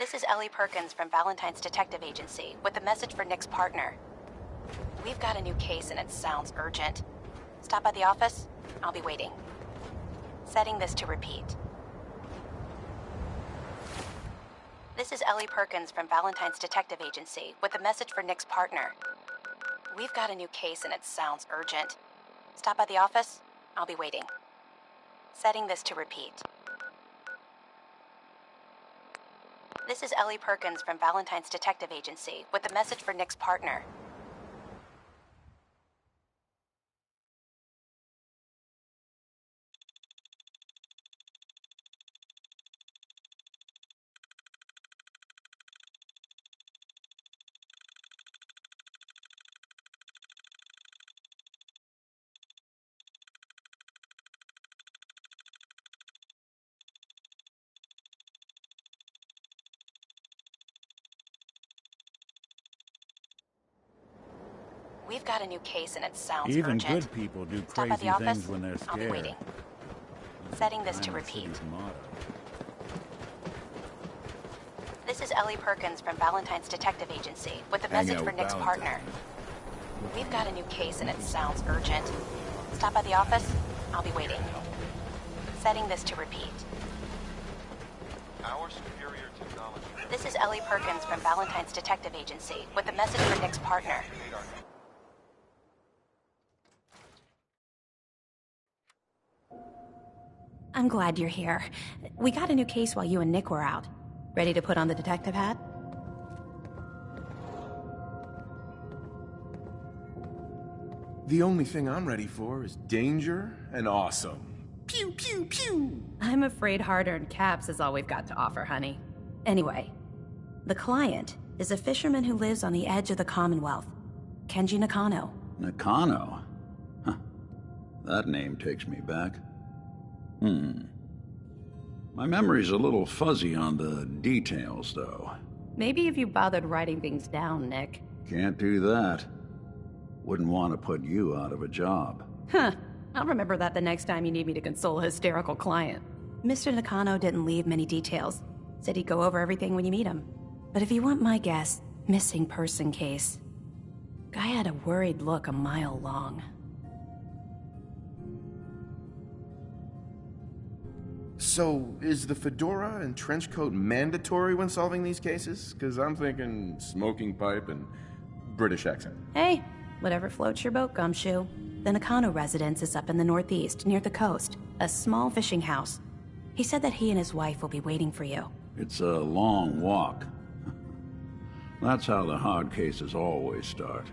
This is Ellie Perkins from Valentine's Detective Agency with a message for Nick's partner. We've got a new case and it sounds urgent. Stop by the office? I'll be waiting. Setting this to repeat. This is Ellie Perkins from Valentine's Detective Agency with a message for Nick's partner. We've got a new case and it sounds urgent. Stop by the office? I'll be waiting. Setting this to repeat. This is Ellie Perkins from Valentine's Detective Agency with a message for Nick's partner. We've got a new case and it sounds Even urgent. good people do Stop by crazy the office? things when they're scared. I'll be waiting. Setting this to repeat. This is Ellie Perkins from Valentine's Detective Agency with a message for Nick's partner. We've got a new case and it sounds urgent. Stop by the office? I'll be waiting. Setting this to repeat. Our superior technology. This is Ellie Perkins from Valentine's Detective Agency with a message for Nick's partner. I'm glad you're here. We got a new case while you and Nick were out. Ready to put on the detective hat? The only thing I'm ready for is danger and awesome. Pew, pew, pew! I'm afraid hard-earned caps is all we've got to offer, honey. Anyway, the client is a fisherman who lives on the edge of the Commonwealth, Kenji Nakano. Nakano? Huh. That name takes me back. My memory's a little fuzzy on the details, though. Maybe if you bothered writing things down, Nick. Can't do that. Wouldn't want to put you out of a job. Huh. I'll remember that the next time you need me to console a hysterical client. Mr. Nakano didn't leave many details. Said he'd go over everything when you meet him. But if you want my guess, missing person case. Guy had a worried look a mile long. So, is the fedora and trench coat mandatory when solving these cases? Because I'm thinking smoking pipe and British accent. Hey, whatever floats your boat, Gumshoe. The Nakano residence is up in the northeast, near the coast. A small fishing house. He said that he and his wife will be waiting for you. It's a long walk. That's how the hard cases always start.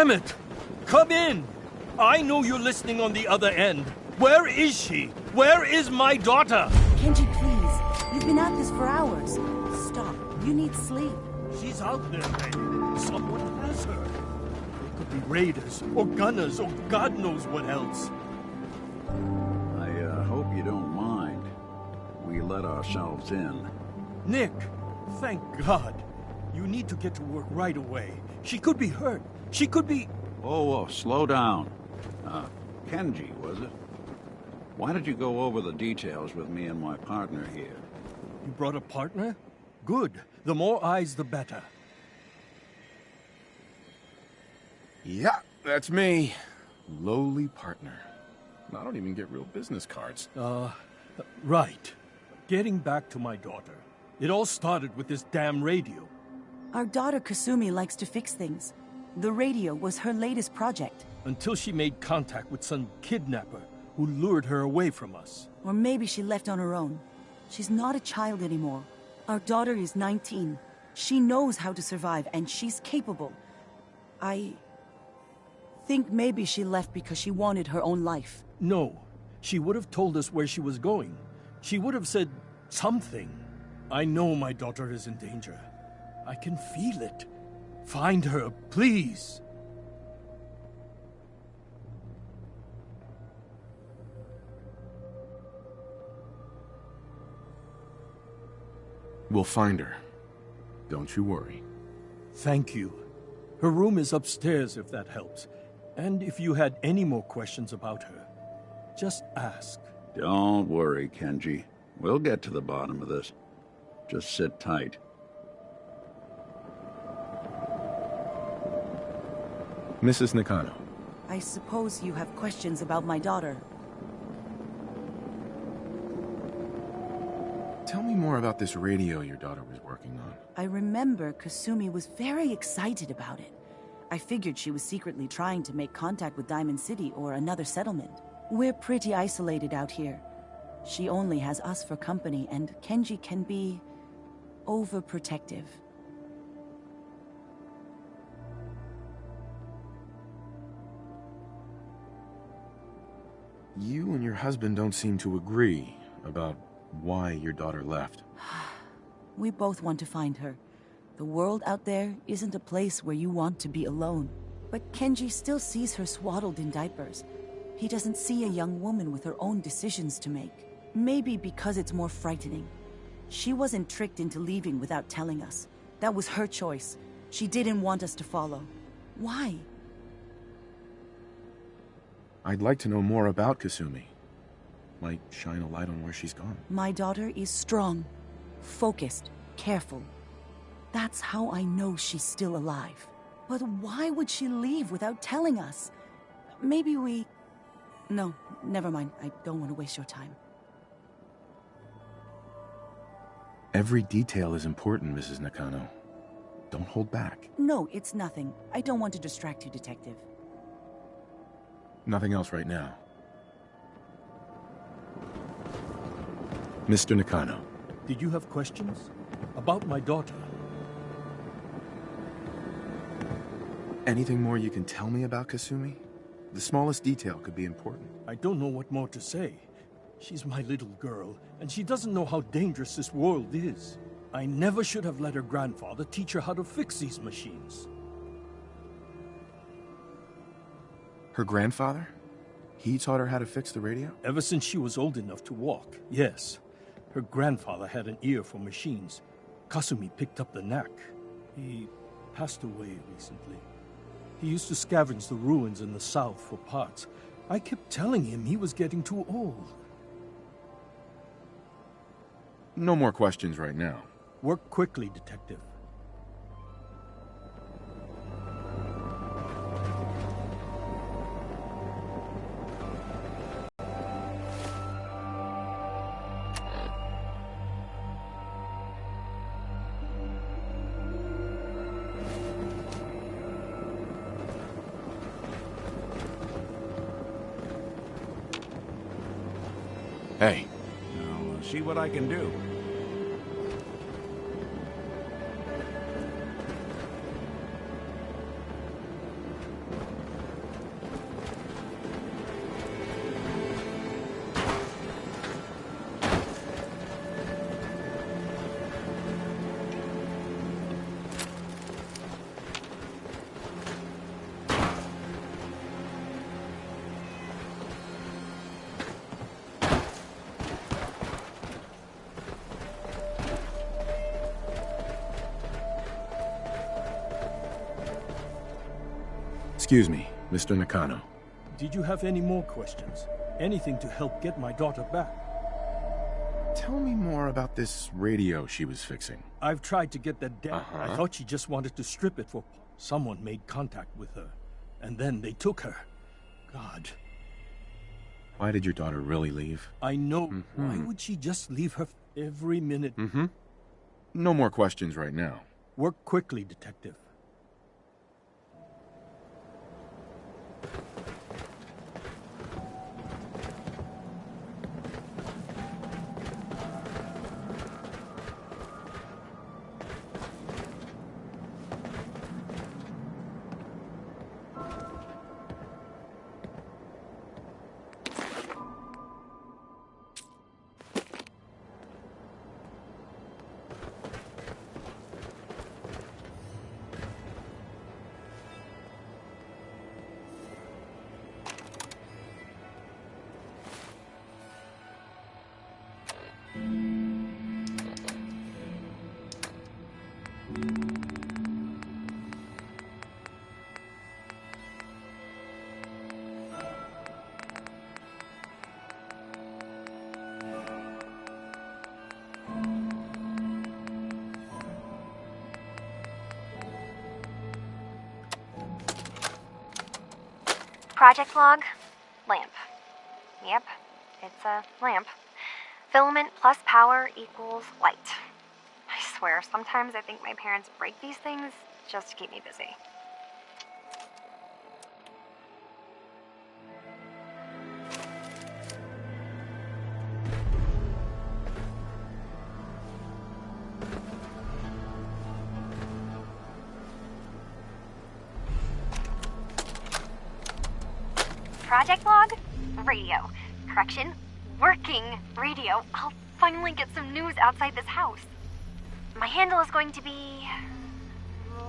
Damn it! Come in! I know you're listening on the other end. Where is she? Where is my daughter? Kenji, please. You've been at this for hours. Stop. You need sleep. She's out there, baby. Someone has her. They could be raiders, or gunners, or God knows what else. I hope you don't mind. We let ourselves in. Nick, thank God. You need to get to work right away. She could be hurt. She could be... Oh, slow down. Kenji, was it? Why did you go over the details with me and my partner here? You brought a partner? Good. The more eyes, the better. Yeah, that's me. Lowly partner. I don't even get real business cards. Right. Getting back to my daughter. It all started with this damn radio. Our daughter Kasumi likes to fix things. The radio was her latest project. Until she made contact with some kidnapper who lured her away from us. Or maybe she left on her own. She's not a child anymore. Our daughter is 19. She knows how to survive, and she's capable. I think maybe she left because she wanted her own life. No. She would have told us where she was going. She would have said something. I know my daughter is in danger. I can feel it. Find her, please. We'll find her. Don't you worry. Thank you. Her room is upstairs, if that helps. And if you had any more questions about her, just ask. Don't worry, Kenji. We'll get to the bottom of this. Just sit tight. Mrs. Nakano. I suppose you have questions about my daughter. Tell me more about this radio your daughter was working on. I remember Kasumi was very excited about it. I figured she was secretly trying to make contact with Diamond City or another settlement. We're pretty isolated out here. She only has us for company, and Kenji can be overprotective. You and your husband don't seem to agree about why your daughter left. We both want to find her. The world out there isn't a place where you want to be alone. But Kenji still sees her swaddled in diapers. He doesn't see a young woman with her own decisions to make. Maybe because it's more frightening. She wasn't tricked into leaving without telling us. That was her choice. She didn't want us to follow. Why? I'd like to know more about Kasumi. Might shine a light on where she's gone. My daughter is strong, focused, careful. That's how I know she's still alive. But why would she leave without telling us? Maybe we... No, never mind. I don't want to waste your time. Every detail is important, Mrs. Nakano. Don't hold back. No, it's nothing. I don't want to distract you, Detective. Nothing else right now. Mr. Nakano. Did you have questions? About my daughter? Anything more you can tell me about Kasumi? The smallest detail could be important. I don't know what more to say. She's my little girl, and she doesn't know how dangerous this world is. I never should have let her grandfather teach her how to fix these machines. Her grandfather? He taught her how to fix the radio? Ever since she was old enough to walk, yes. Her grandfather had an ear for machines. Kasumi picked up the knack. He passed away recently. He used to scavenge the ruins in the south for parts. I kept telling him he was getting too old. No more questions right now. Work quickly, Detective. Hey. I'll see what I can do. Excuse me, Mr. Nakano. Did you have any more questions? Anything to help get my daughter back? Tell me more about this radio she was fixing. I've tried to get that down. Uh-huh. I thought she just wanted to strip it for... Someone made contact with her. And then they took her. God. Why did your daughter really leave? I know. Why would she just leave her every minute? No more questions right now. Work quickly, Detective. Project log, lamp. Yep, it's a lamp. Filament plus power equals light. I swear, sometimes I think my parents break these things just to keep me busy. Project log, radio. Correction, working radio. I'll finally get some news outside this house. My handle is going to be...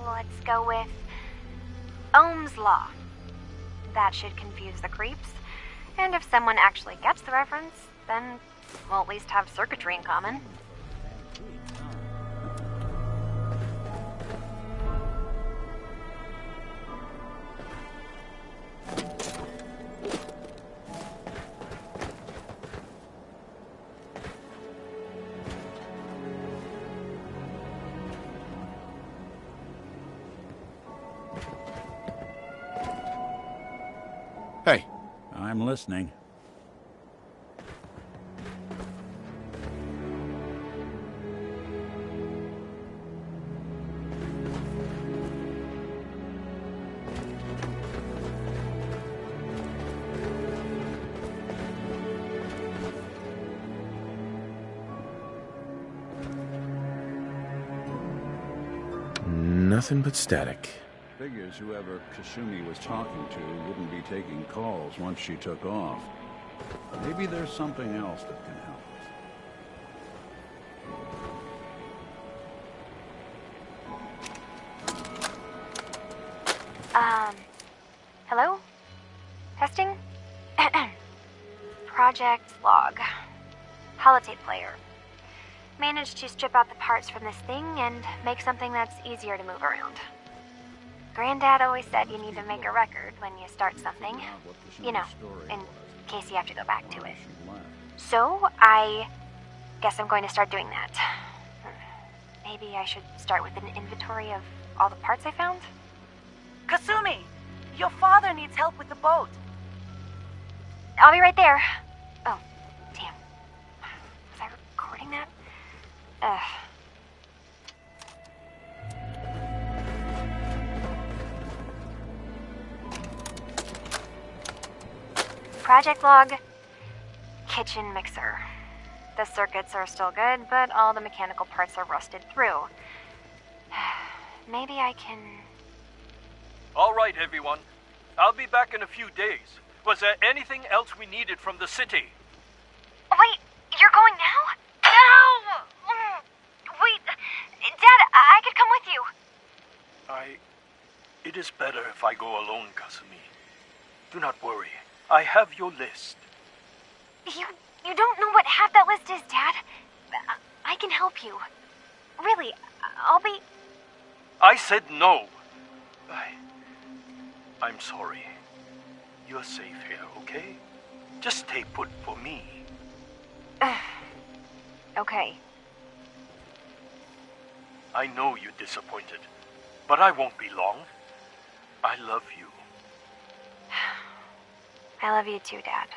let's go with... Ohm's Law. That should confuse the creeps. And if someone actually gets the reference, then we'll at least have circuitry in common. Hey. I'm listening. Nothing but static. Figures whoever Kasumi was talking to wouldn't be taking calls once she took off. Maybe there's something else that can help us. Hello? Testing? Project log. Holotape player. Managed to strip out the parts from this thing and make something that's easier to move around. Granddad always said you need to make a record when you start something. You know, in case you have to go back to it. So, I guess I'm going to start doing that. Maybe I should start with an inventory of all the parts I found? Kasumi! Your father needs help with the boat. I'll be right there. Oh, damn. Was I recording that? Project log, kitchen mixer. The circuits are still good, but all the mechanical parts are rusted through. Maybe I can... All right, everyone. I'll be back in a few days. Was there anything else we needed from the city? Wait, you're going now? No! Wait, Dad, I could come with you. It is better if I go alone, Kasumi. Do not worry. I have your list. You don't know what half that list is, Dad. I can help you. Really, I'll be... I said no. I'm sorry. You're safe here, okay? Just stay put for me. Okay. I know you're disappointed, but I won't be long. I love you. I love you too, Dad.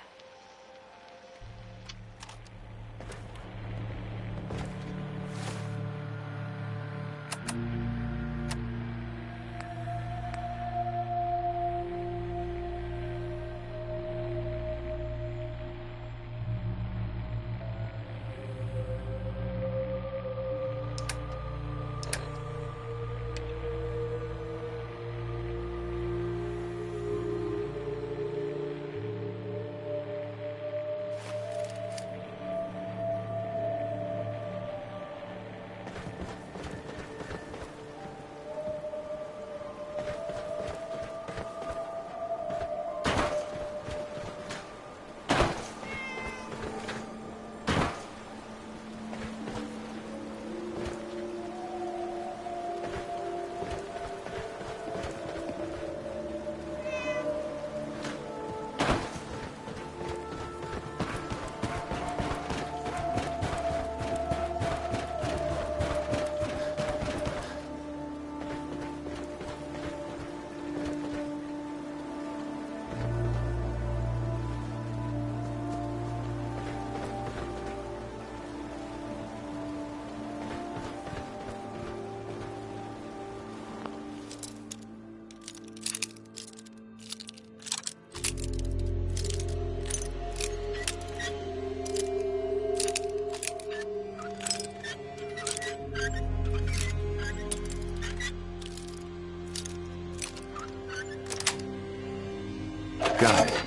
Got it.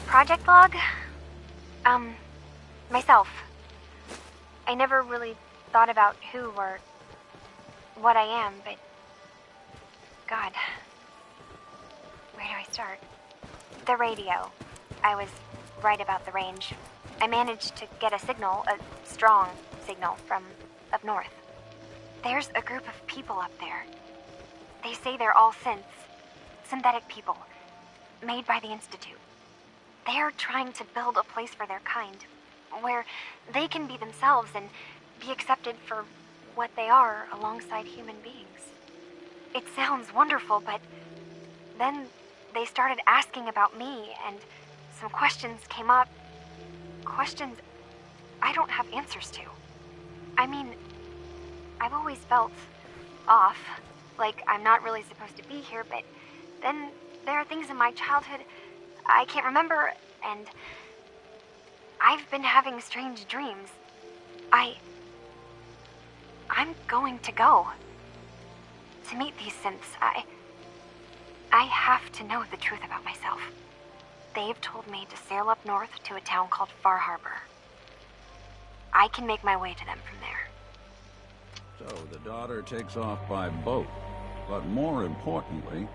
Project log? Myself. I never really thought about who or what I am, but... God. Where do I start? The radio. I was right about the range. I managed to get a signal, a strong signal, from up north. There's a group of people up there. They say they're all synthetic people, made by the Institute. They're trying to build a place for their kind, where they can be themselves and be accepted for what they are alongside human beings. It sounds wonderful, but then they started asking about me, and some questions came up. Questions I don't have answers to. I mean, I've always felt off, like I'm not really supposed to be here, but then there are things in my childhood I can't remember, and I've been having strange dreams. I'm going to go to meet these synths. I have to know the truth about myself. They've told me to sail up north to a town called Far Harbor. I can make my way to them from there. So the daughter takes off by boat. But more importantly,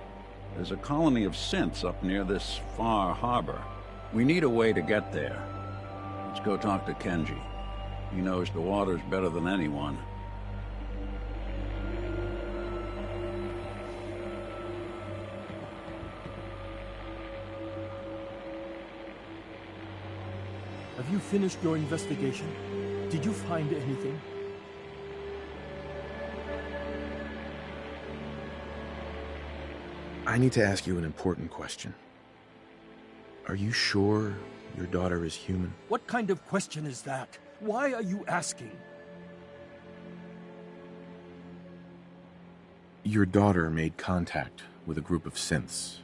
there's a colony of synths up near this Far Harbor. We need a way to get there. Let's go talk to Kenji. He knows the waters better than anyone. Have you finished your investigation? Did you find anything? I need to ask you an important question. Are you sure your daughter is human? What kind of question is that? Why are you asking? Your daughter made contact with a group of synths.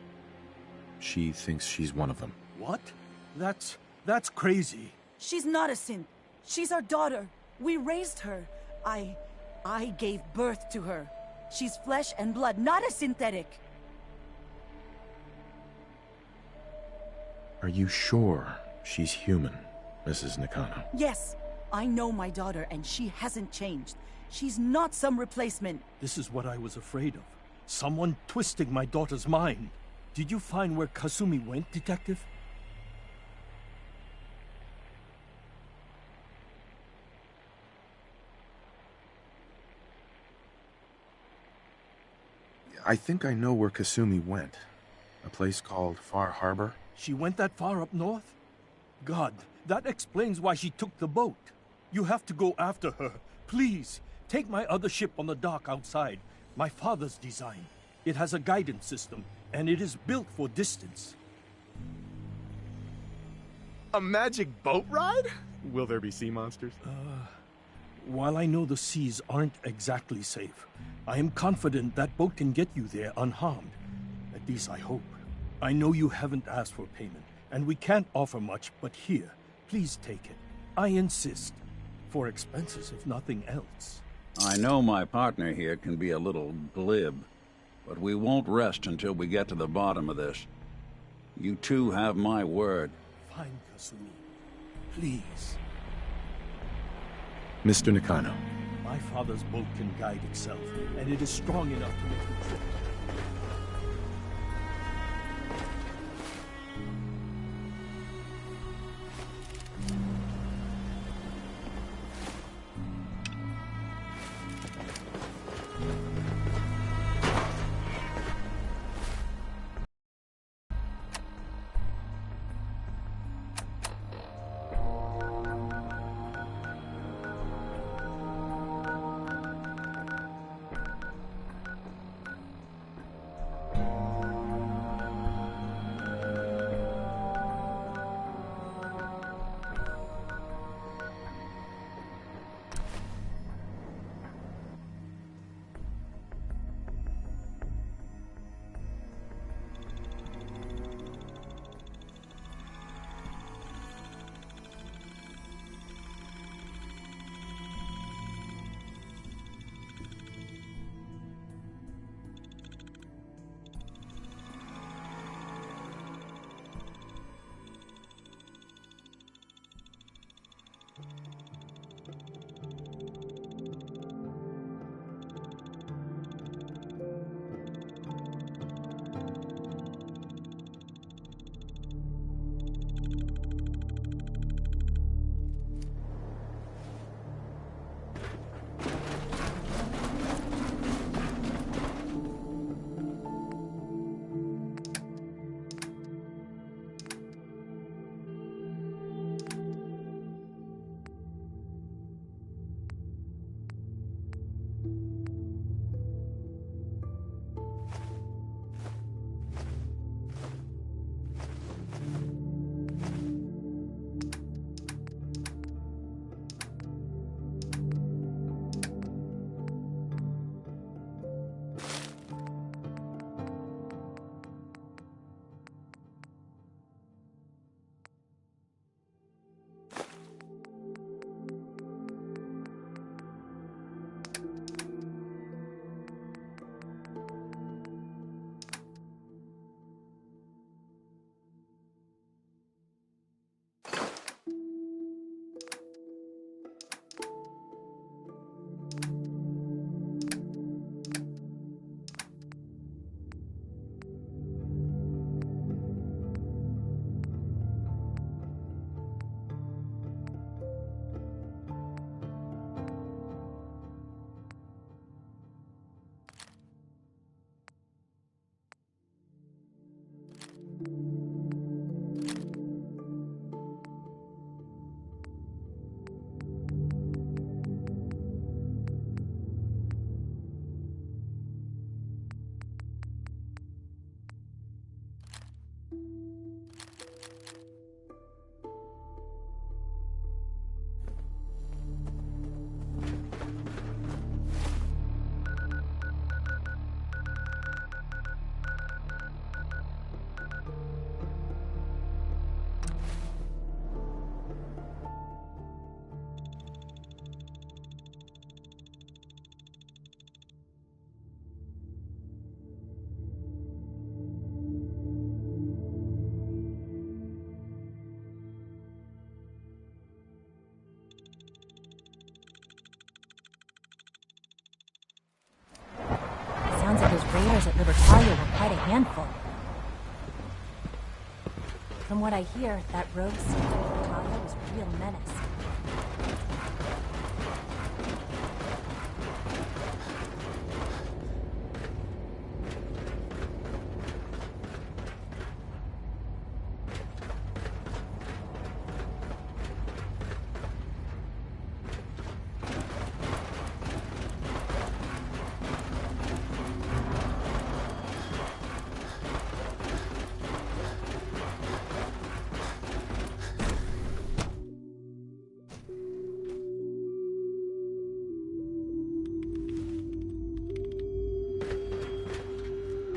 She thinks she's one of them. What? That's crazy. She's not a synth. She's our daughter. We raised her. I gave birth to her. She's flesh and blood, not a synthetic. Are you sure she's human, Mrs. Nakano? Yes, I know my daughter, and she hasn't changed. She's not some replacement. This is what I was afraid of. Someone twisting my daughter's mind. Did you find where Kasumi went, Detective? I think I know where Kasumi went. A place called Far Harbor. She went that far up north? God, that explains why she took the boat. You have to go after her. Please, take my other ship on the dock outside. My father's design. It has a guidance system, and it is built for distance. A magic boat ride? Will there be sea monsters? While I know the seas aren't exactly safe, I am confident that boat can get you there unharmed. At least I hope. I know you haven't asked for payment, and we can't offer much, but here, please take it. I insist. For expenses, if nothing else. I know my partner here can be a little glib, but we won't rest until we get to the bottom of this. You two have my word. Fine, Kasumi. Please. Mr. Nakano. My father's boat can guide itself, and it is strong enough to make the trip. Sounds like those raiders at Libertalia were quite a handful. From what I hear, that rogue siege at Libertalia was a real menace.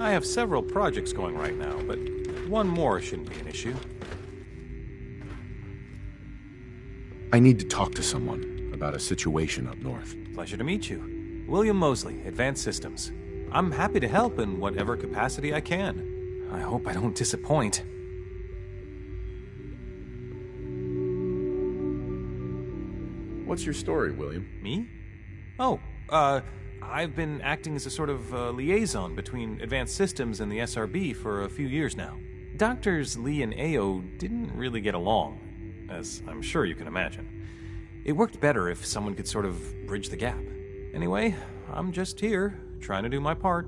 I have several projects going right now, but one more shouldn't be an issue. I need to talk to someone about a situation up north. Pleasure to meet you. William Mosley, Advanced Systems. I'm happy to help in whatever capacity I can. I hope I don't disappoint. What's your story, William? Me? Oh, I've been acting as a sort of liaison between Advanced Systems and the SRB for a few years now. Doctors Lee and Ao didn't really get along, as I'm sure you can imagine. It worked better if someone could sort of bridge the gap. Anyway, I'm just here, trying to do my part.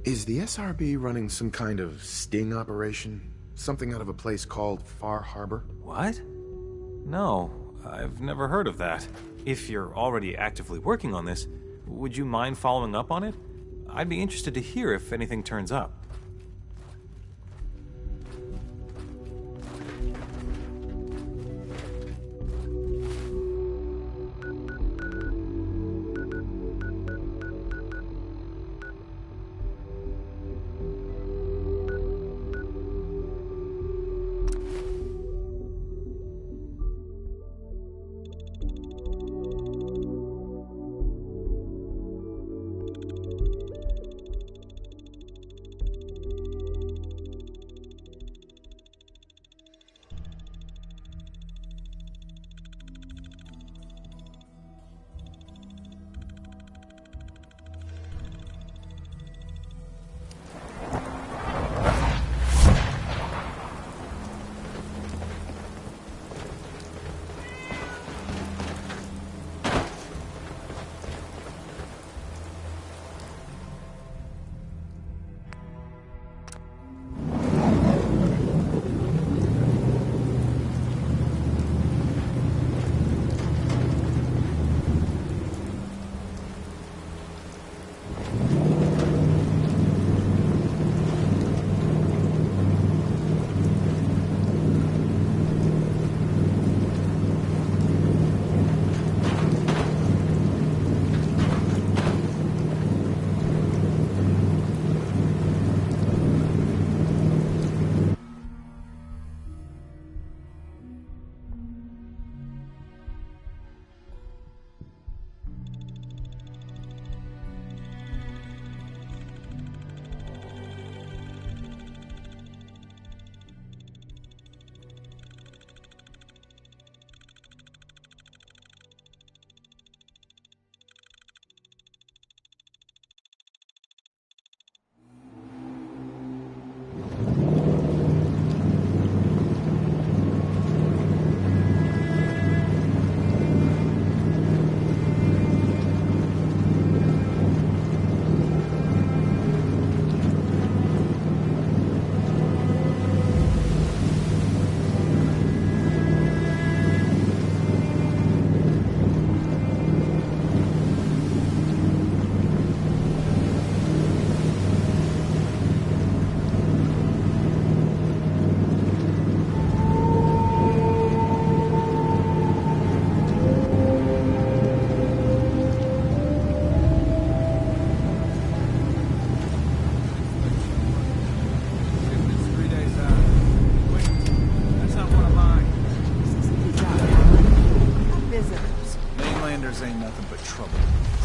Is the SRB running some kind of sting operation? Something out of a place called Far Harbor? What? No, I've never heard of that. If you're already actively working on this, would you mind following up on it? I'd be interested to hear if anything turns up.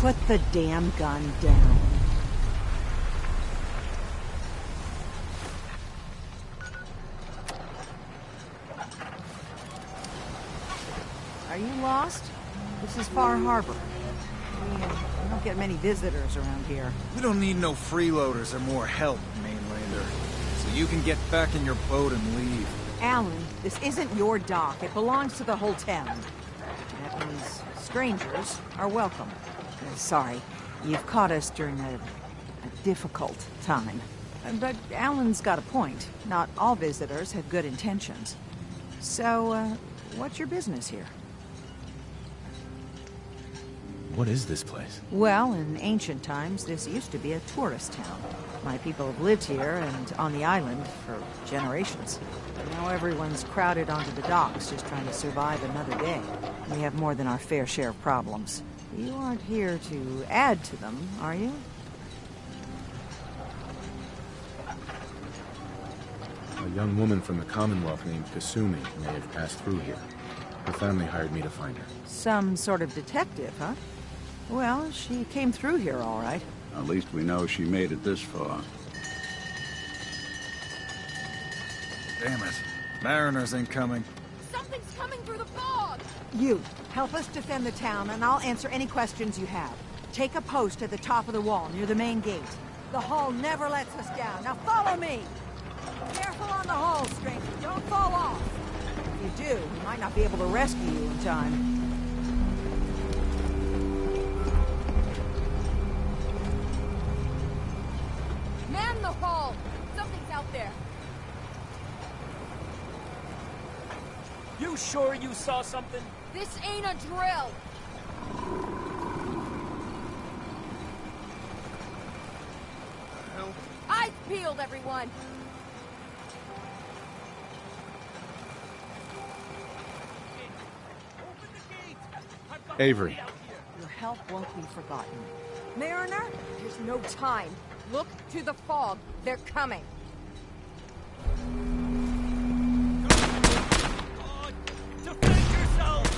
Put the damn gun down. Are you lost? This is Far Harbor. We don't get many visitors around here. We don't need no freeloaders or more help, mainlander. So you can get back in your boat and leave. Alan, this isn't your dock. It belongs to the whole town. That means strangers are welcome. Sorry, you've caught us during a difficult time. But Alan's got a point. Not all visitors have good intentions. So, what's your business here? What is this place? Well, in ancient times, this used to be a tourist town. My people have lived here and on the island for generations. Now everyone's crowded onto the docks, just trying to survive another day. We have more than our fair share of problems. You aren't here to add to them, are you? A young woman from the Commonwealth named Kasumi may have passed through here. Her family hired me to find her. Some sort of detective, huh? Well, she came through here all right. At least we know she made it this far. Damn it. Mariners incoming. Something's coming through the fog! You, help us defend the town, and I'll answer any questions you have. Take a post at the top of the wall, near the main gate. The hull never lets us down. Now follow me! Careful on the hull, stranger. Don't fall off. If you do, we might not be able to rescue you in time. Man the hull! Something's out there. You sure you saw something? This ain't a drill! Hell? Eyes peeled, everyone! Avery. Your help won't be forgotten. Mariner, there's no time. Look to the fog. They're coming. Defend yourselves!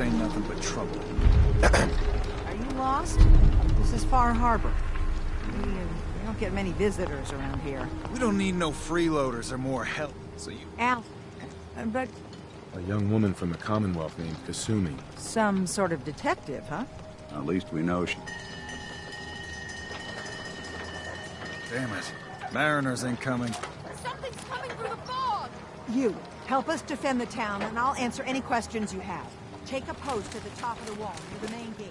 Ain't nothing but trouble. Are you lost? This is Far Harbor. We don't get many visitors around here. We don't need no freeloaders or more help, so you... Al, but... A young woman from the Commonwealth named Kasumi. Some sort of detective, huh? At least we know she... Damn it. Mariners incoming. Something's coming through the fog! You, help us defend the town, and I'll answer any questions you have. Take a post at the top of the wall, near the main gate.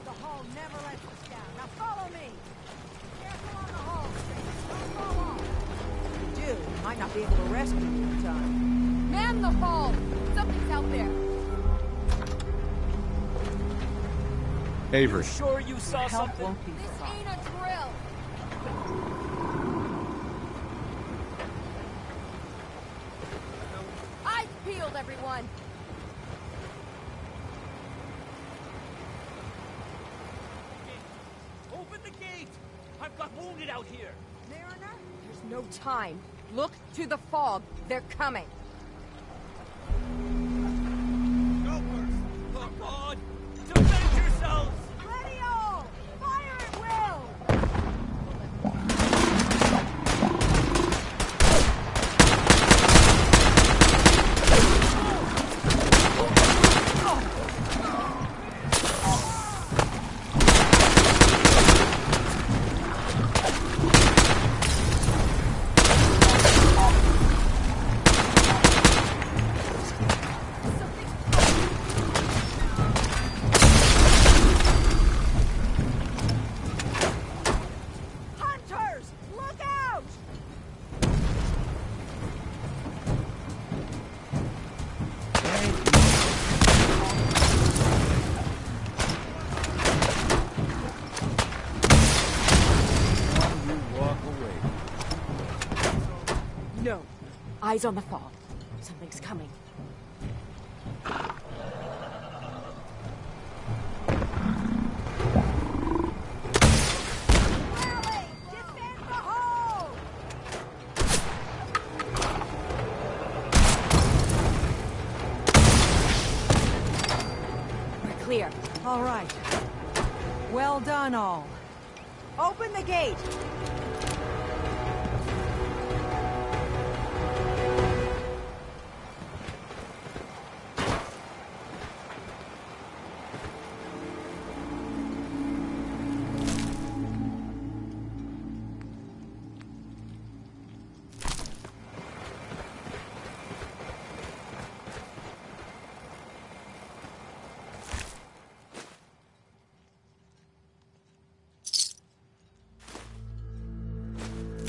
The hull never lets us down. Now follow me! Careful on the hull, stranger. Don't fall off. If you do, we might not be able to rescue you in time. Man the hull! Something's out there. Avery. Sure you saw Your help something? won't be This forgotten. ain't a drill! Eyes peeled, everyone! Open the gate! I've got wounded out here! Mariner, there's no time. Look to the fog. They're coming. Gophers! Come on! Defend yourselves! Ready all! Fire at will! Eyes on the fog. Something's coming. Clear. All right. Well done, all. Open the gate!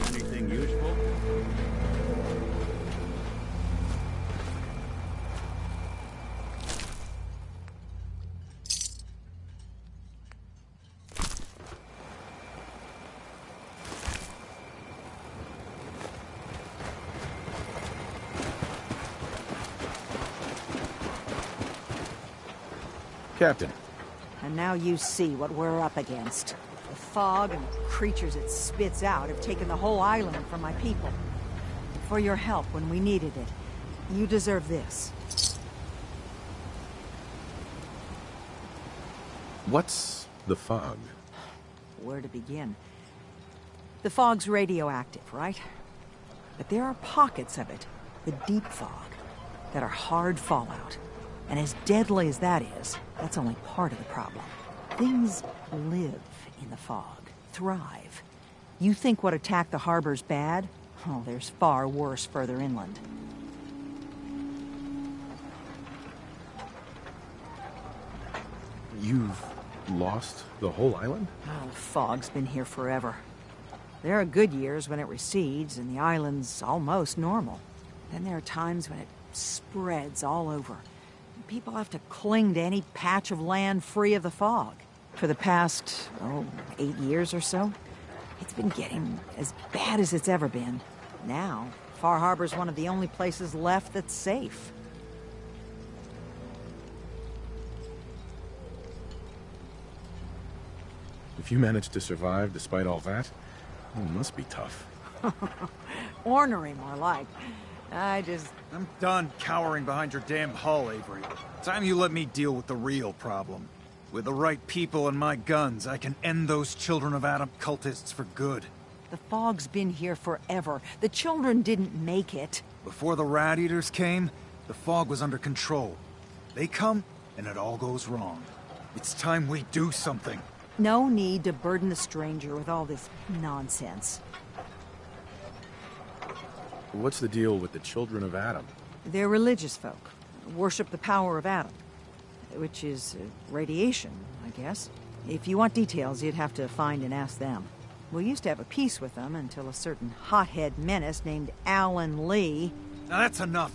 Anything useful? Captain. And now you see what we're up against. The fog and creatures it spits out have taken the whole island from my people. For your help when we needed it, you deserve this. What's the fog? Where to begin? The fog's radioactive, right? But there are pockets of it, the deep fog, that are hard fallout. And as deadly as that is, that's only part of the problem. Things live in the fog, thrive. You think what attacked the harbor's bad? Oh, there's far worse further inland. You've lost the whole island? Oh, the fog's been here forever. There are good years when it recedes and the island's almost normal. Then there are times when it spreads all over. People have to cling to any patch of land free of the fog. For the past, 8 years or so, it's been getting as bad as it's ever been. Now, Far Harbor's one of the only places left that's safe. If you managed to survive despite all that, it must be tough. Ornery, more like. I'm done cowering behind your damn hull, Avery. Time you let me deal with the real problem. With the right people and my guns, I can end those Children of Adam cultists for good. The fog's been here forever. The children didn't make it. Before the Rat Eaters came, the fog was under control. They come, and it all goes wrong. It's time we do something. No need to burden the stranger with all this nonsense. What's the deal with the Children of Adam? They're religious folk. Worship the power of Adam. Which is radiation, I guess. If you want details, you'd have to find and ask them. We used to have a peace with them until a certain hothead menace named Alan Lee... Now that's enough.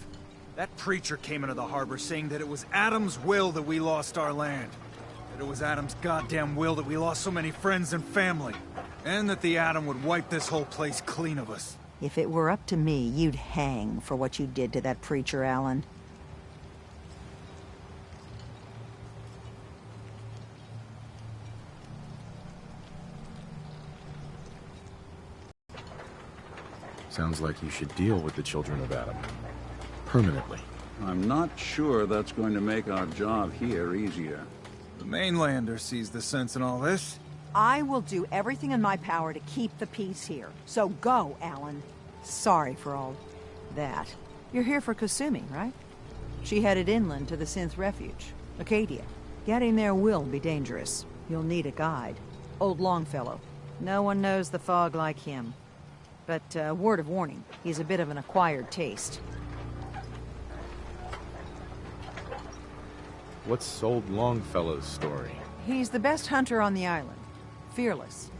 That preacher came into the harbor saying that it was Adam's will that we lost our land. That it was Adam's goddamn will that we lost so many friends and family. And that the Atom would wipe this whole place clean of us. If it were up to me, you'd hang for what you did to that preacher, Alan. Sounds like you should deal with the Children of Adam. Permanently. I'm not sure that's going to make our job here easier. The mainlander sees the sense in all this. I will do everything in my power to keep the peace here. So go, Alan. Sorry for all that. You're here for Kasumi, right? She headed inland to the Synth Refuge, Acadia. Getting there will be dangerous. You'll need a guide. Old Longfellow. No one knows the fog like him. But, word of warning, he's a bit of an acquired taste. What's old Longfellow's story? He's the best hunter on the island. Fearless.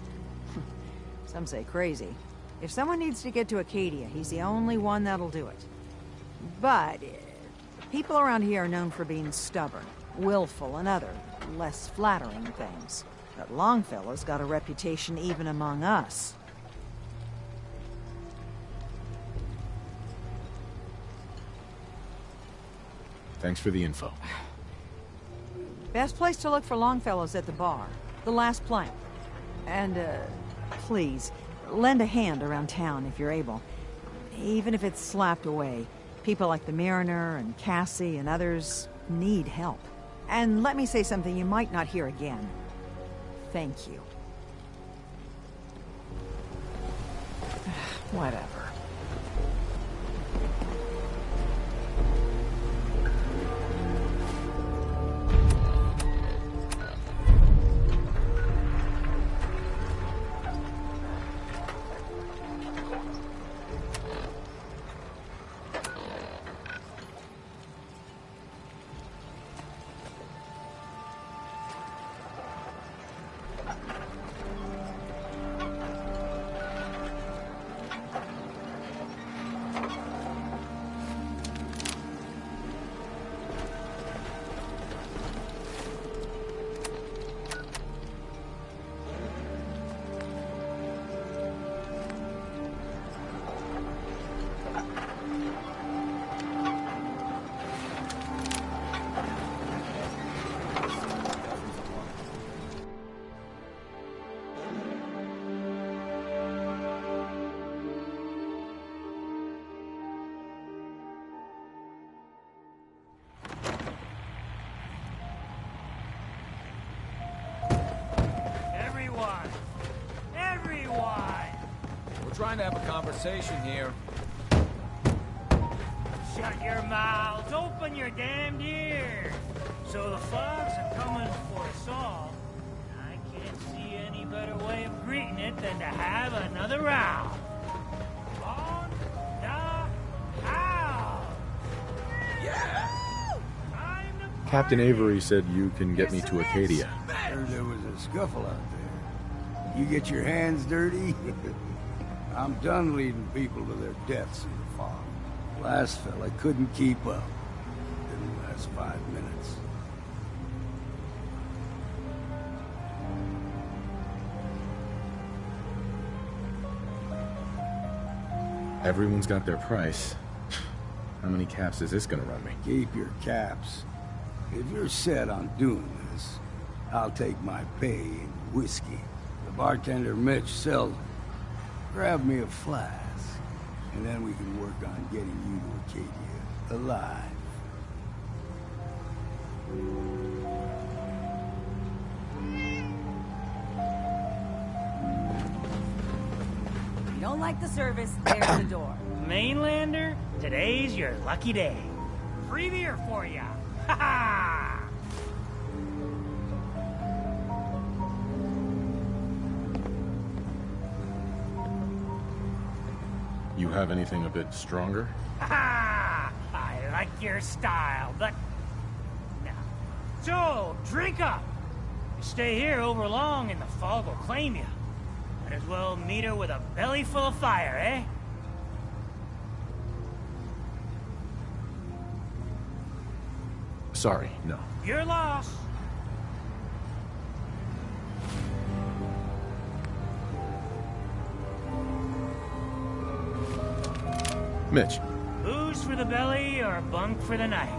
Some say crazy. If someone needs to get to Acadia, he's the only one that'll do it. But people around here are known for being stubborn, willful, and other, less flattering things. But Longfellow's got a reputation even among us. Thanks for the info. Best place to look for Longfellow's at the bar. The last plank. And, please, lend a hand around town if you're able. Even if it's slapped away. People like the Mariner and Cassie and others need help. And let me say something you might not hear again. Thank you. Whatever. Trying to have a conversation here. Shut your mouths, open your damned ears. So the fogs are coming for us all. I can't see any better way of greeting it than to have another round. On the house! Yeah! Captain Avery said you can get me to Acadia. Heard there was a scuffle out there. You get your hands dirty? I'm done leading people to their deaths in the fog. Last fella couldn't keep up. Didn't last 5 minutes. Everyone's got their price. How many caps is this gonna run me? Keep your caps. If you're set on doing this, I'll take my pay in whiskey. The bartender Mitch sells it. Grab me a flask, and then we can work on getting you to Acadia alive. If you don't like the service, there's the door. Mainlander, today's your lucky day. Free beer for ya. Ha ha! You have anything a bit stronger? Ha! I like your style, but... no. So, drink up! You stay here over long and the fog will claim you. Might as well meet her with a belly full of fire, eh? Sorry, no. Your loss. Mitch. Booze for the belly or bunk for the night?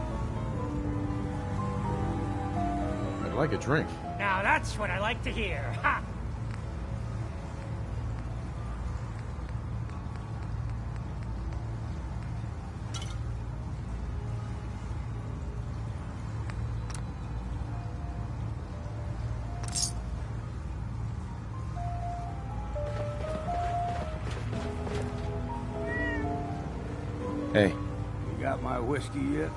I'd like a drink. Now that's what I like to hear. Ha! Hey. You got my whiskey yet?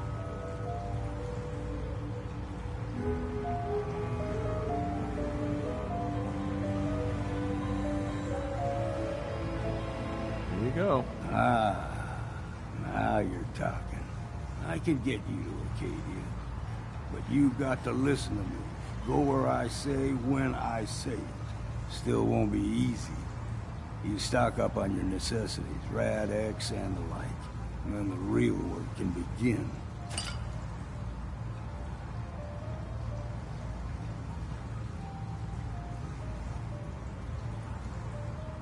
Here you go. Ah, now you're talking. I can get you to Acadia. But you've got to listen to me. Go where I say, when I say it. Still won't be easy. You stock up on your necessities, Rad-X and the like. And then the real work can begin.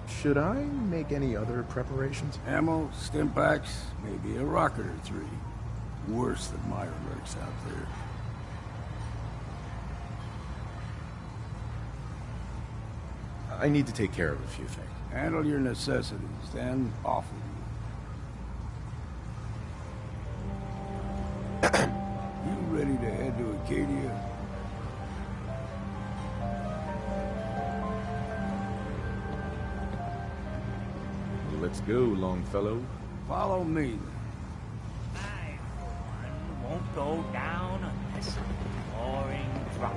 Should I make any other preparations? Ammo, stim packs, maybe a rocket or three. Worse than Meyer lurks out there. I need to take care of a few things. Handle your necessities, then off with you. You ready to head to Acadia? Let's go, Longfellow. Follow me. I, for one, won't go down unless I'm roaring drunk.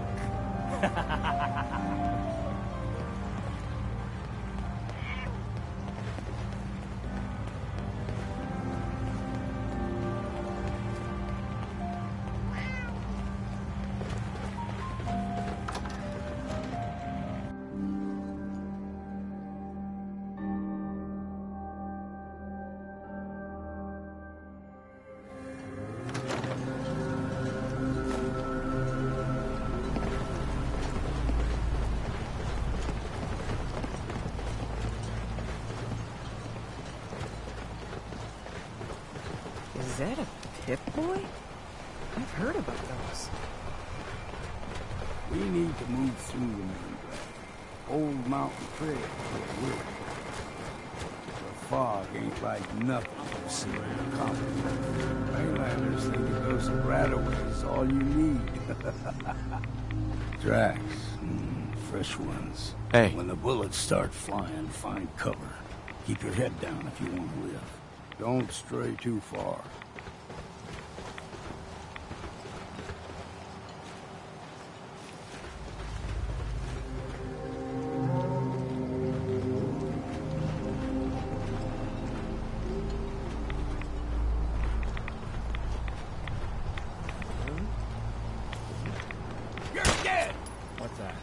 Is that a Pip-Boy? I've heard about those. We need to move through the main drag. Old Mountain Trail for a while. The fog ain't like nothing you've seen in the continent. Mainlanders think a dose of Radaway is all you need. Tracks. Fresh ones. Hey. When the bullets start flying, find cover. Keep your head down if you want to live. Don't stray too far. You're dead! What's that?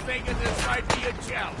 Thinking this might be a challenge.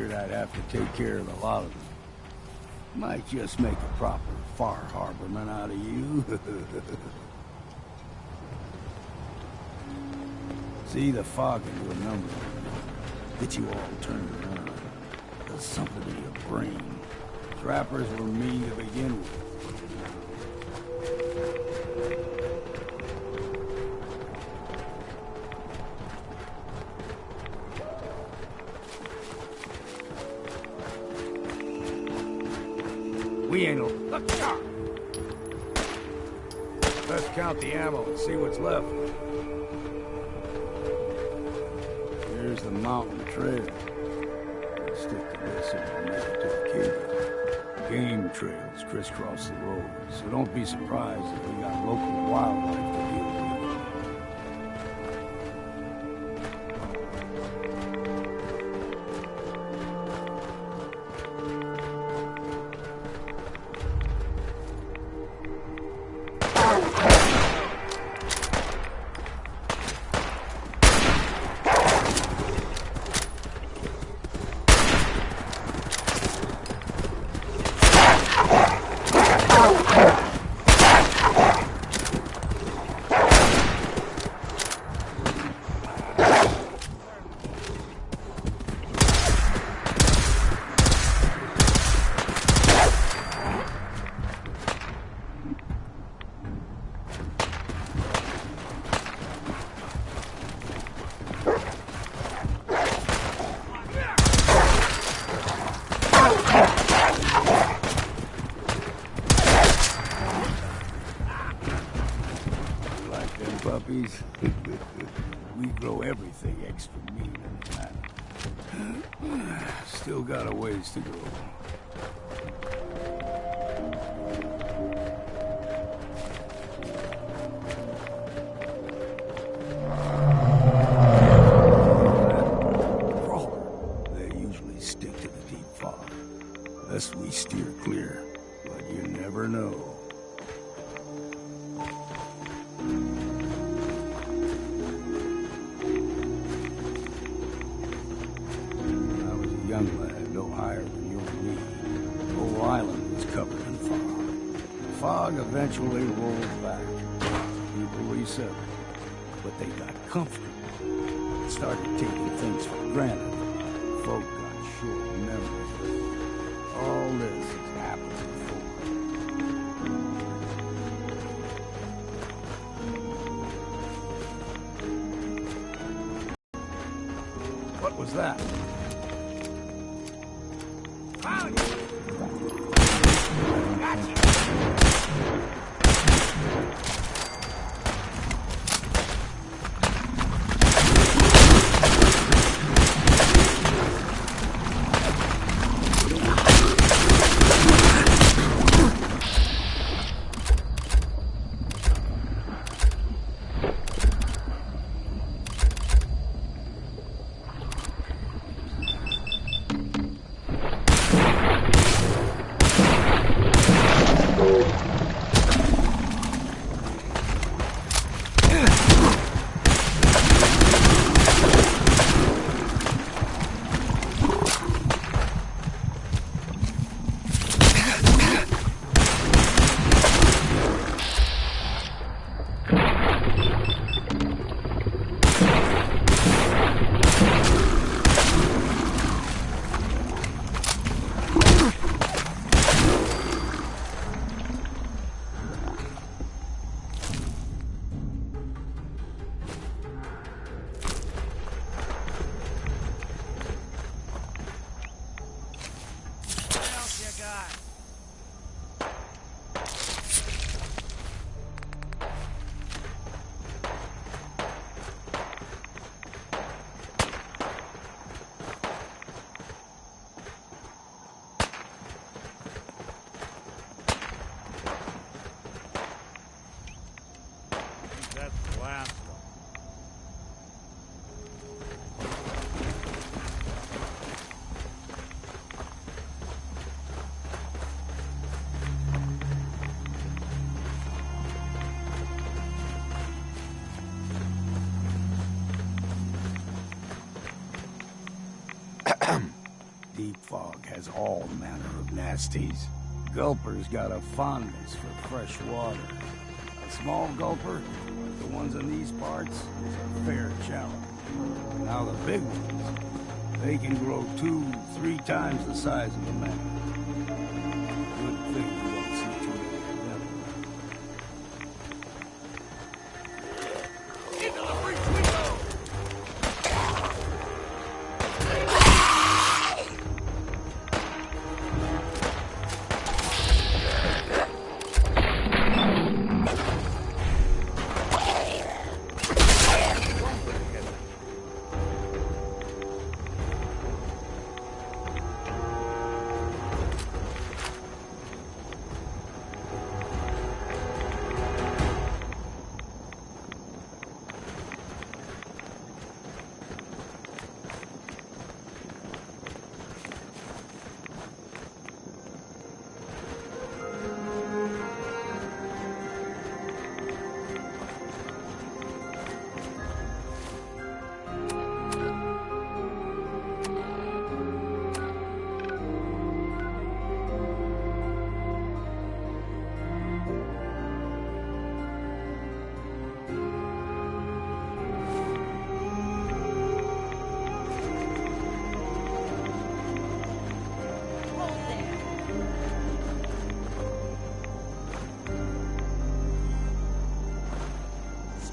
figured I'd have to take care of a lot of them. Might just make a proper Far Harborman out of you. See, the fog in your number get you all turned around. Does something to your brain. Trappers were mean to begin with. We ain't no... Let's count the ammo and see what's left. Here's the mountain trail. We'll stick to this and we'll make it to Acadia. Game trails crisscross the road, so don't be surprised if we got local wildlife to deal with. We grow everything extra mean and that. Still got a ways to go. Crawler, they usually stick to the deep fog. Lest we steer clear, but you never know. Young lad, no higher than you and me. The whole island was covered in fog. The fog eventually rolled back. People resettled. But they got comfortable. Started taking things for granted. Folk got short memories. All this has happened before. What was that? all manner of nasties. Gulper's got a fondness for fresh water. A small gulper, like the ones in these parts, is a fair challenge. Now the big ones, they can grow 2-3 times the size of a man. Good thing you don't see too many of them. Into the breach we go!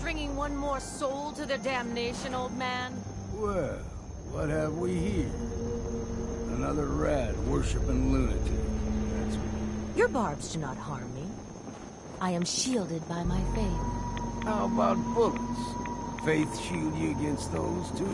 Bringing one more soul to their damnation, old man? Well, what have we here? Another rat worshipping lunatic. That's what... Your barbs do not harm me. I am shielded by my faith. How about bullets? Faith shield you against those too?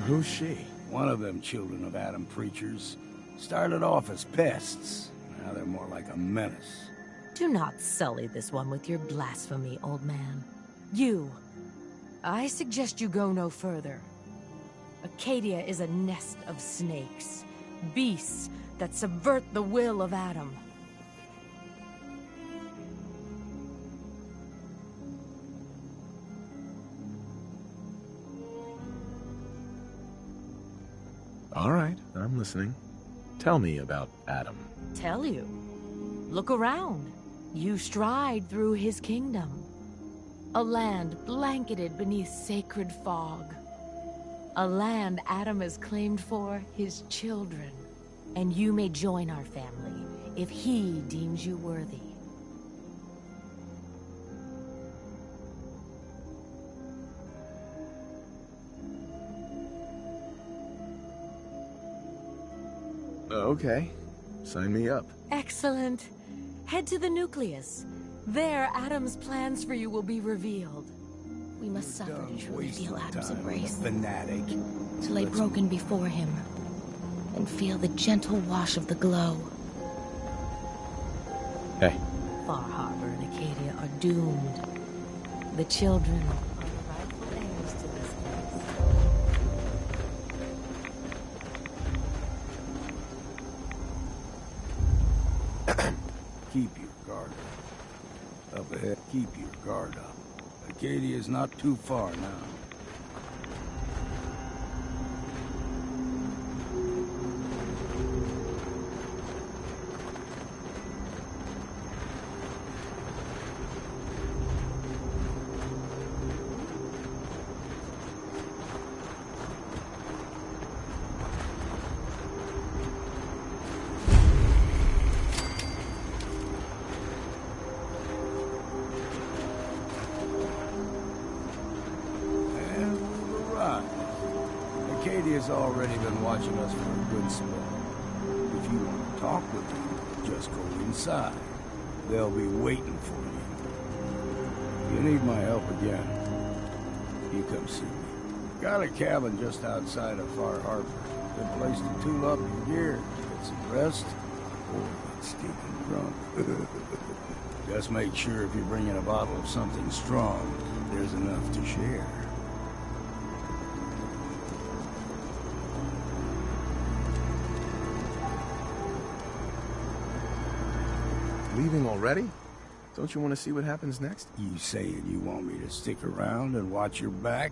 Who's she? One of them children of Adam preachers. Started off as pests. Now they're more like a menace. Do not sully this one with your blasphemy, old man. You. I suggest you go no further. Acadia is a nest of snakes. Beasts that subvert the will of Adam. All right, I'm listening. Tell me about Adam. Tell you? Look around. You stride through his kingdom. A land blanketed beneath sacred fog. A land Adam has claimed for his children. And you may join our family if he deems you worthy. Okay. Sign me up. Excellent. Head to the nucleus. There, Adam's plans for you will be revealed. We must suffer to truly feel Adam's embrace. Fanatic. To lay broken before him. And feel the gentle wash of the glow. Hey. Far Harbor and Acadia are doomed. The children are the rightful heirs to this place. Keep your guard up. Up ahead, keep your guard up. Acadia's not too far now. Acadia's already been watching us for a good spell. If you want to talk with them, just go inside. They'll be waiting for you. If you need my help again, you come see me. Got a cabin just outside of Far Harbor. Good place to tool up your gear, get some rest, or get stinking drunk. Just make sure if you're bringing a bottle of something strong, there's enough to share. Leaving already? Don't you want to see what happens next? You saying you want me to stick around and watch your back?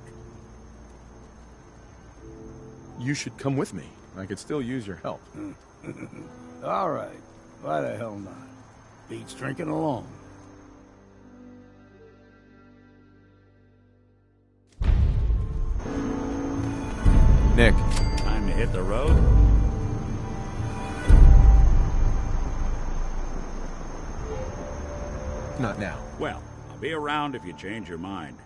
You should come with me. I could still use your help. All right. Why the hell not? Beats drinking alone. Nick. Time to hit the road? Not now. Well, I'll be around if you change your mind.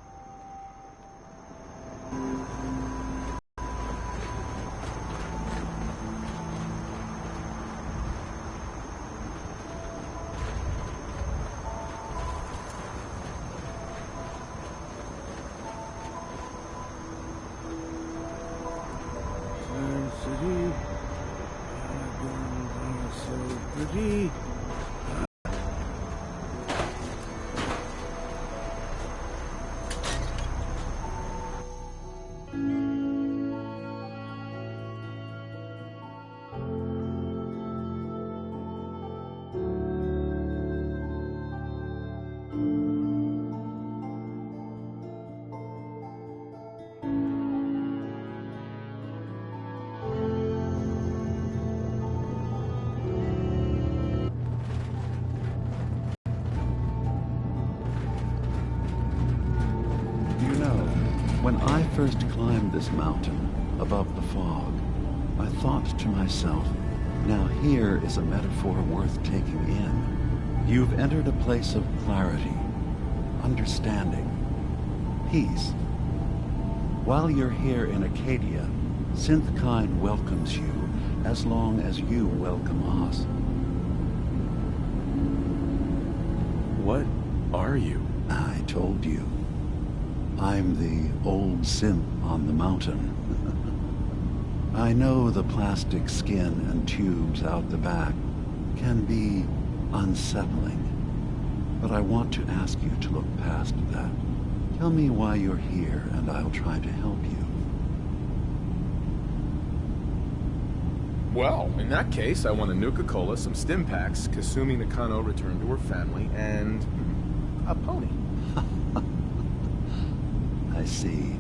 When I first climbed this mountain above the fog, I thought to myself, now here is a metaphor worth taking in. You've entered a place of clarity, understanding, peace. While you're here in Acadia, Synthkind welcomes you as long as you welcome us. What are you? I told you. I'm the old synth on the mountain. I know the plastic skin and tubes out the back can be unsettling, but I want to ask you to look past that. Tell me why you're here, and I'll try to help you. Well, in that case, I want a Nuka-Cola, some stim packs, Kasumi Nakano returned to her family, and a pony. I see.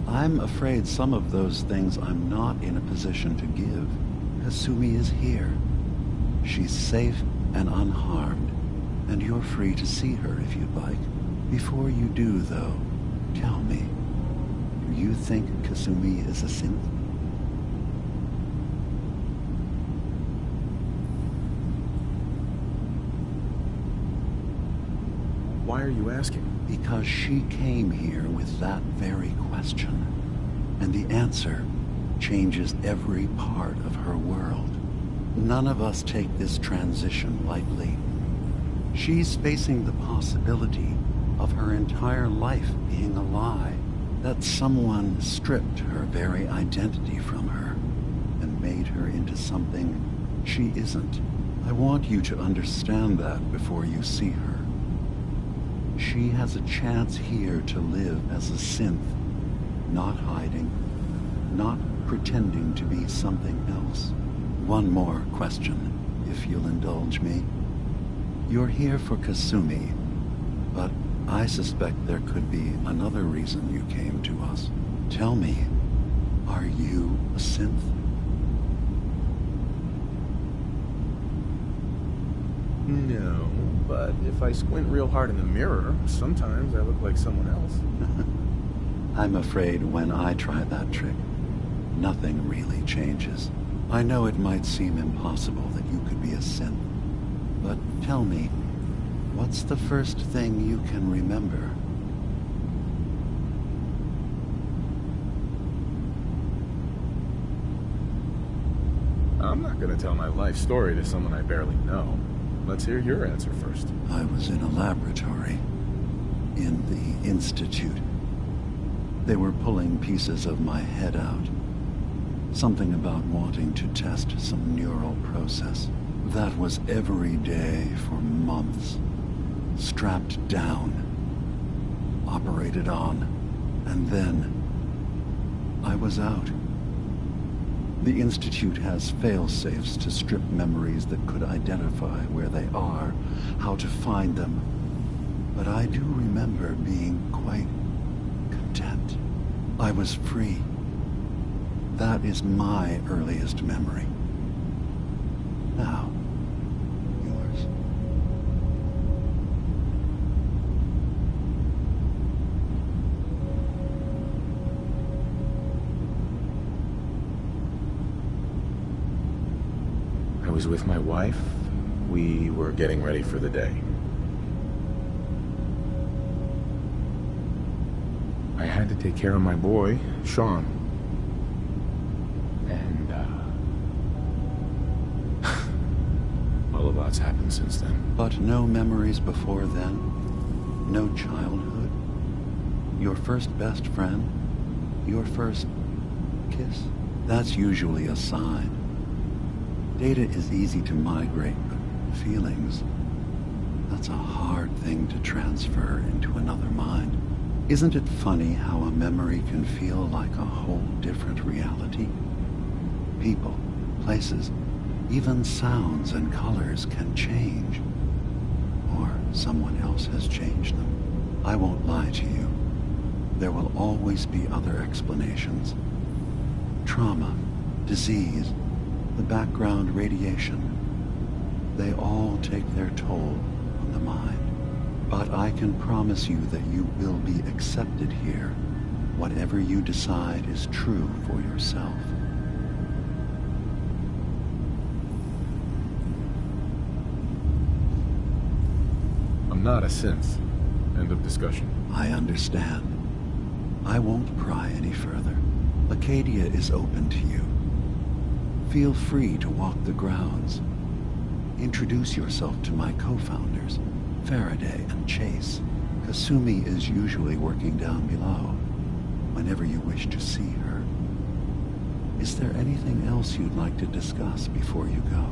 I'm afraid some of those things I'm not in a position to give. Kasumi is here. She's safe and unharmed, and you're free to see her if you'd like. Before you do, though, tell me, do you think Kasumi is a synth? Why are you asking? Because she came here with that very question, and the answer changes every part of her world. None of us take this transition lightly. She's facing the possibility of her entire life being a lie, that someone stripped her very identity from her and made her into something she isn't. I want you to understand that before you see her. She has a chance here to live as a synth, not hiding, not pretending to be something else. One more question, if you'll indulge me. You're here for Kasumi, but I suspect there could be another reason you came to us. Tell me, are you a synth? No, but if I squint real hard in the mirror, sometimes I look like someone else. I'm afraid when I try that trick, nothing really changes. I know it might seem impossible that you could be a synth, but tell me, what's the first thing you can remember? I'm not gonna tell my life story to someone I barely know. Let's hear your answer first. I was in a laboratory, in the Institute. They were pulling pieces of my head out. Something about wanting to test some neural process. That was every day for months. Strapped down, operated on, and then I was out. The Institute has fail-safes to strip memories that could identify where they are, how to find them. But I do remember being quite content. I was free. That is my earliest memory. Now, yours. I was with my wife. We were getting ready for the day. I had to take care of my boy, Sean. And, a lot's happened since then. But no memories before then? No childhood? Your first best friend? Your first kiss? That's usually a sign. Data is easy to migrate, but feelings, that's a hard thing to transfer into another mind. Isn't it funny how a memory can feel like a whole different reality? People, places, even sounds and colors can change. Or someone else has changed them. I won't lie to you. There will always be other explanations. Trauma, disease, the background radiation. They all take their toll on the mind. But I can promise you that you will be accepted here. Whatever you decide is true for yourself. I'm not a synth. End of discussion. I understand. I won't pry any further. Acadia is open to you. Feel free to walk the grounds. Introduce yourself to my co-founders, Faraday and Chase. Kasumi is usually working down below, whenever you wish to see her. Is there anything else you'd like to discuss before you go?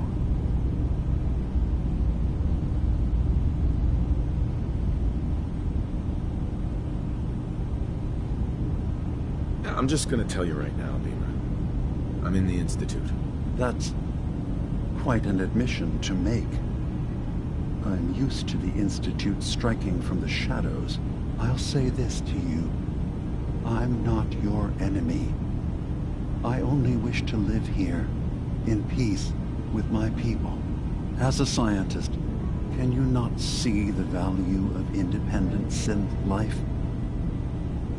I'm just gonna tell you right now, Lima. I'm in the Institute. That's quite an admission to make. I'm used to the Institute striking from the shadows. I'll say this to you. I'm not your enemy. I only wish to live here, in peace, with my people. As a scientist, can you not see the value of independent synth life?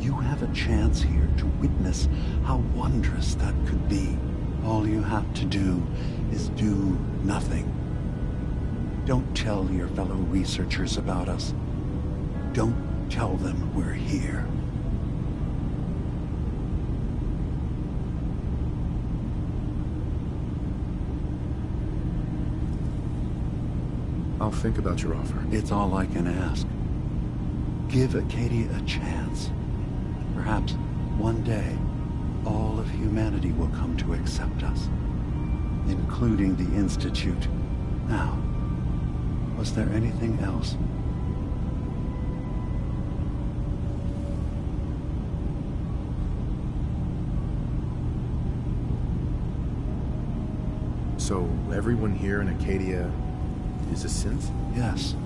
You have a chance here to witness how wondrous that could be. All you have to do is do nothing. Don't tell your fellow researchers about us. Don't tell them we're here. I'll think about your offer. It's all I can ask. Give Acadia a chance. Perhaps one day, all of humanity will come to accept us, including the Institute. Now, was there anything else? So, everyone here in Acadia is a synth? Yes.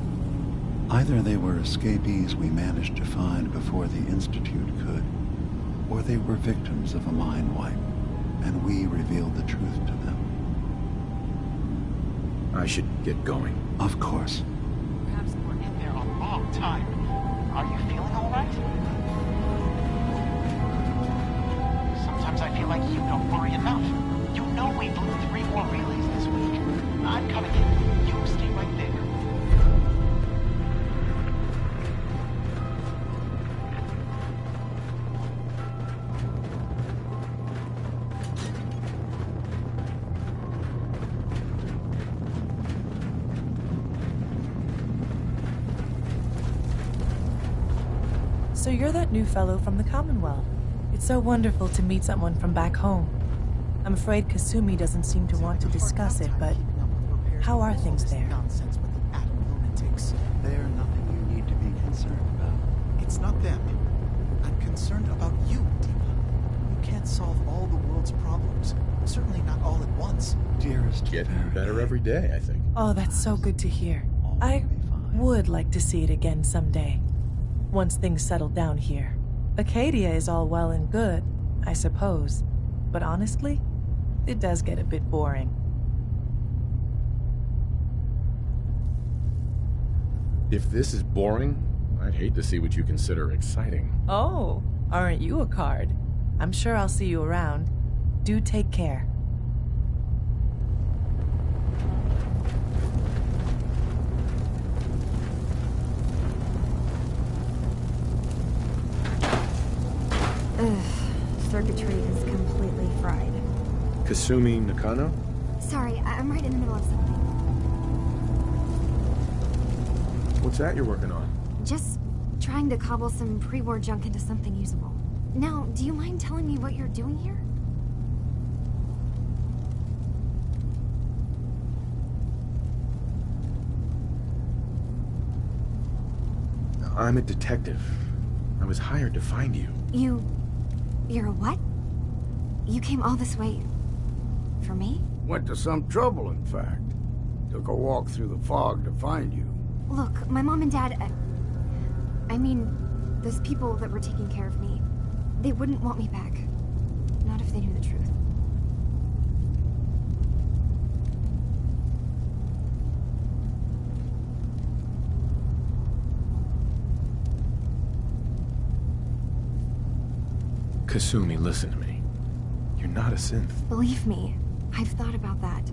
Either they were escapees we managed to find before the Institute could, or they were victims of a mind wipe, and we revealed the truth to them. I should get going. Of course. Perhaps we're in there a long time. Are you feeling all right? Sometimes I feel like you don't worry enough. You know we blew 3 more relays this week. I'm coming in. You stay right there. So you're that new fellow from the Commonwealth. It's so wonderful to meet someone from back home. I'm afraid Kasumi doesn't seem to want to discuss it, but how are things there? They're nothing you need to be concerned about. It's not them. I'm concerned about you, Dima. You can't solve all the world's problems. Certainly not all at once. Dearest, getting better every day, I think. Oh, that's so good to hear. I would like to see it again someday. Once things settle down here. Acadia is all well and good, I suppose. But honestly, it does get a bit boring. If this is boring, I'd hate to see what you consider exciting. Oh, aren't you a card? I'm sure I'll see you around. Do take care. Ugh, circuitry is completely fried. Kasumi Nakano? Sorry, I'm right in the middle of something. What's that you're working on? Just trying to cobble some pre-war junk into something usable. Now, do you mind telling me what you're doing here? I'm a detective. I was hired to find you. You're a what? You came all this way... for me? Went to some trouble, in fact. Took a walk through the fog to find you. Look, my mom and dad... I mean, those people that were taking care of me, they wouldn't want me back. Not if they knew the truth. Kasumi, listen to me. You're not a synth. Believe me, I've thought about that.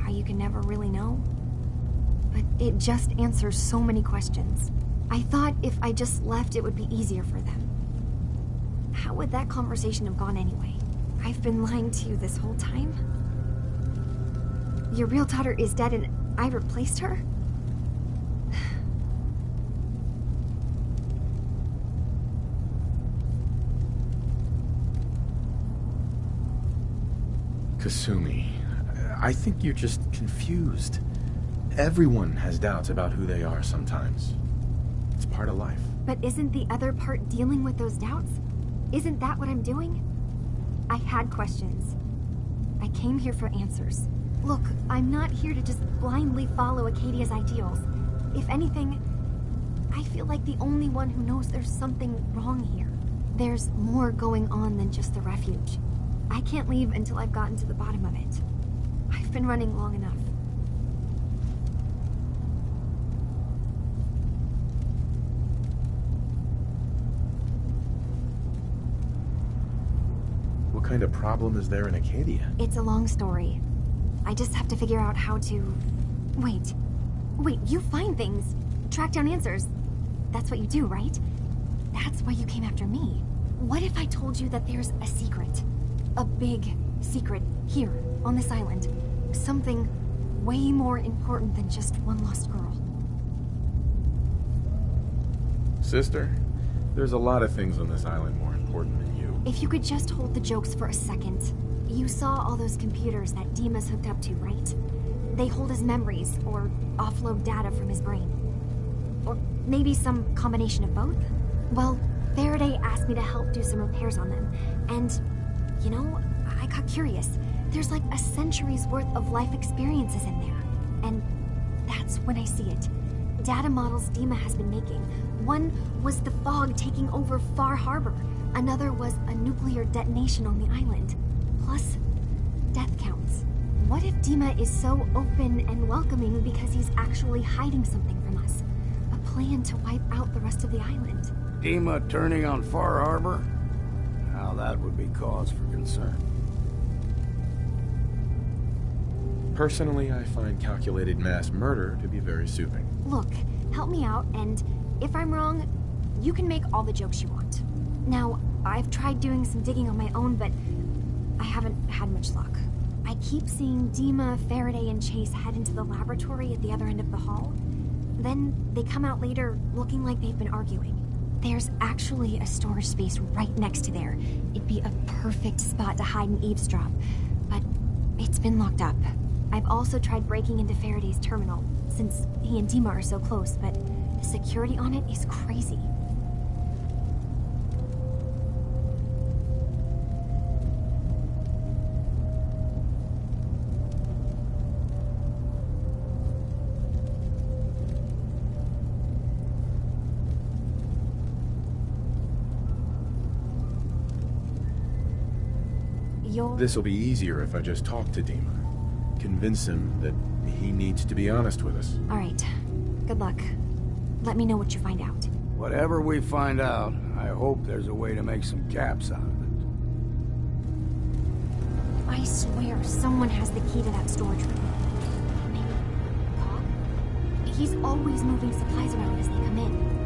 How you can never really know. But it just answers so many questions. I thought if I just left, it would be easier for them. How would that conversation have gone anyway? I've been lying to you this whole time? Your real daughter is dead and I replaced her? Kasumi, I think you're just confused. Everyone has doubts about who they are sometimes. It's part of life. But isn't the other part dealing with those doubts? Isn't that what I'm doing? I had questions. I came here for answers. Look, I'm not here to just blindly follow Acadia's ideals. If anything, I feel like the only one who knows there's something wrong here. There's more going on than just the refuge. I can't leave until I've gotten to the bottom of it. I've been running long enough. What kind of problem is there in Acadia? It's a long story. I just have to figure out how to... Wait, you find things. Track down answers. That's what you do, right? That's why you came after me. What if I told you that there's a secret? A big secret here, on this island. Something way more important than just one lost girl. Sister, there's a lot of things on this island more important than you. If you could just hold the jokes for a second. You saw all those computers that Dima's hooked up to, right? They hold his memories, or offload data from his brain. Or maybe some combination of both? Well, Faraday asked me to help do some repairs on them, and... you know, I got curious. There's like a century's worth of life experiences in there. And that's when I see it. Data models Dima has been making. One was the fog taking over Far Harbor. Another was a nuclear detonation on the island. Plus, death counts. What if Dima is so open and welcoming because he's actually hiding something from us? A plan to wipe out the rest of the island. Dima turning on Far Harbor? Now that would be cause for concern. Personally, I find calculated mass murder to be very soothing. Look, help me out, and if I'm wrong, you can make all the jokes you want. Now, I've tried doing some digging on my own, but I haven't had much luck. I keep seeing Dima, Faraday, and Chase head into the laboratory at the other end of the hall. Then they come out later looking like they've been arguing. There's actually a storage space right next to there. It'd be a perfect spot to hide and eavesdrop, but it's been locked up. I've also tried breaking into Faraday's terminal, since he and Dima are so close, but the security on it is crazy. you'll... This'll be easier if I just talk to Dima. Convince him that he needs to be honest with us. Alright. Good luck. Let me know what you find out. Whatever we find out, I hope there's a way to make some caps out of it. I swear someone has the key to that storage room. Maybe Cop? He's always moving supplies around as they come in.